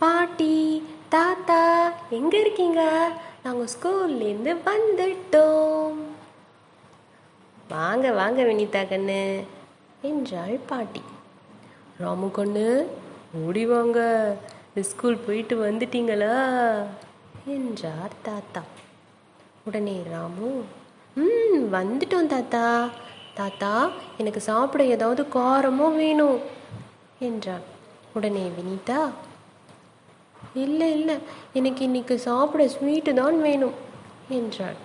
பாட்டி, தாத்தா எங்கே இருக்கீங்க? நாங்கள் ஸ்கூல்லேருந்து வந்துட்டோம். வாங்க வாங்க வினிதா கண்ணு என்றாள் பாட்டி. ராமு கண்ணு ஓடி வாங்க, ஸ்கூல் போயிட்டு வந்துட்டீங்களா என்றார் தாத்தா. உடனே ராமு வந்துட்டோம் தாத்தா. தாத்தா எனக்கு சாப்பிட ஏதாவது காரமோ வேணும் என்றான். உடனே வினிதா, இல்லை இல்லை, எனக்கு இன்னைக்கு சாப்பிட ஸ்வீட்டு தான் வேணும் என்றாள்.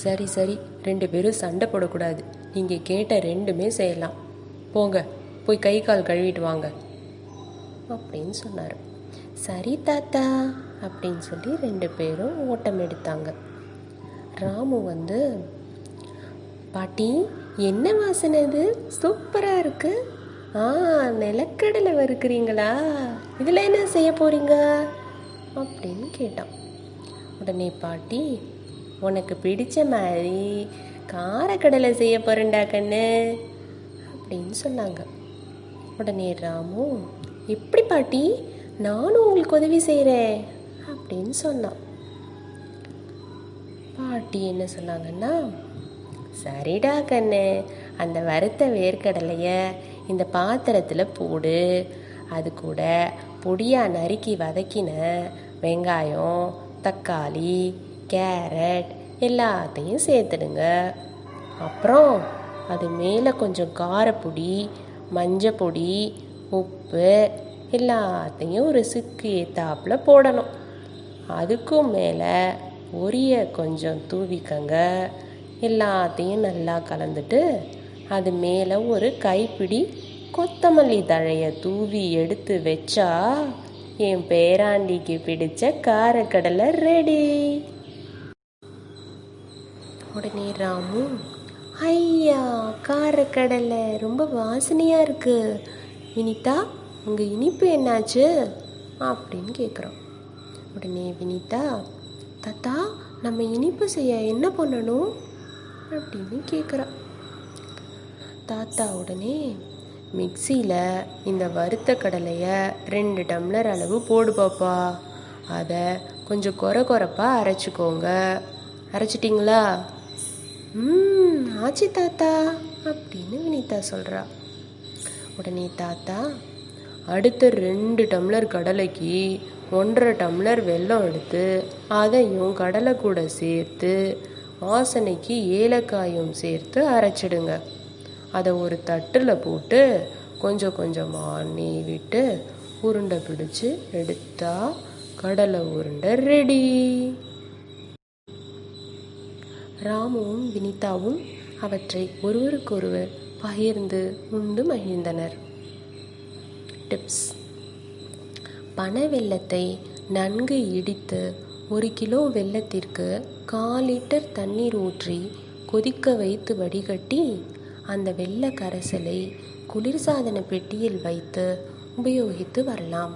சரி சரி, 2 பேரும் சண்டை போடக்கூடாது. நீங்கள் கேட்ட 2மே செய்யலாம். போங்க, போய் கை கால் கழுவிட்டு வாங்க அப்படின்னு சொன்னார். சரி தாத்தா அப்படின்னு சொல்லி 2 பேரும் ஓட்டம் எடுத்தாங்க. ராமு பாட்டி, என்ன வாசனை இது, சூப்பராக இருக்கு. நிலக்கடலை வறுக்கிறீங்களா? இதில் என்ன செய்ய போறீங்க அப்படின்னு கேட்டான். உடனே பாட்டி, உனக்கு பிடிச்ச மாதிரி காரக்கடலை செய்ய போறேன்டா கண்ணு அப்படின்னு சொன்னாங்க. உடனே ராமு, எப்படி பாட்டி, நானும் உங்களுக்கு உதவி செய்கிறேன் அப்படின்னு சொன்னான். பாட்டி என்ன சொன்னாங்கன்னா, சரிடா கண்ணு, அந்த வறுத்த வேர்க்கடலையை இந்த பாத்திரத்தில் போடு. அது கூட பொடியாக நறுக்கி வதக்கின வெங்காயம், தக்காளி, கேரட் எல்லாத்தையும் சேர்த்துடுங்க. அப்புறம் அது மேலே கொஞ்சம் காரப்பொடி, மஞ்சள் பொடி, உப்பு எல்லாத்தையும் ருசிக்கு ஏற்றாப்புல போடணும். அதுக்கும் மேலே பொரியை கொஞ்சம் தூவிக்கங்க. எல்லாத்தையும் நல்லா கலந்துட்டு அது மேலே ஒரு கைப்பிடி கொத்தமல்லி தழையை தூவி எடுத்து வச்சா என் பேராண்டிக்கு பிடிச்ச காரக்கடலை ரெடி. உடனே ராமு, ஐயா காரக்கடலை ரொம்ப வாசனையாக இருக்கு. வினிதா, உங்கள் இனிப்பு என்னாச்சு அப்படின்னு கேட்குறோம். உடனே வினிதா, தாத்தா நம்ம இனிப்பு செய்ய என்ன பண்ணணும் அப்படின்னு கேட்குறா. தாத்தா உடனே, மிக்சியில் இந்த வறுத்த கடலையை 2 டம்ளர் அளவு போடு பாப்பா. அதை கொஞ்சம் கொரப்பாக அரைச்சிக்கோங்க. அரைச்சிட்டிங்களா? ஆச்சு தாத்தா அப்படின்னு வினிதா சொல்கிறா. உடனே தாத்தா, அடுத்த 2 டம்ளர் கடலைக்கு 1.5 டம்ளர் வெல்லம் எடுத்து அதையும் கடலை கூட சேர்த்து வாசனைக்கு ஏலக்காயும் சேர்த்து அரைச்சிடுங்க. அதை ஒரு தட்டில் போட்டு கொஞ்சம் கொஞ்சமாக நெய் விட்டு உருண்டை பிடிச்சி எடுத்தா கடலை உருண்டை ரெடி. ராமுவும் வினிதாவும் அவற்றை ஒருவருக்கொருவர் பகிர்ந்து உண்டு மகிழ்ந்தனர். டிப்ஸ்: பனை வெல்லத்தை நன்கு இடித்து 1 கிலோ வெல்லத்திற்கு 1/4 லிட்டர் தண்ணீர் ஊற்றி கொதிக்க வைத்து வடிகட்டி அந்த வெல்ல கரைசலை குளிர்சாதன பெட்டியில் வைத்து உபயோகித்து வரலாம்.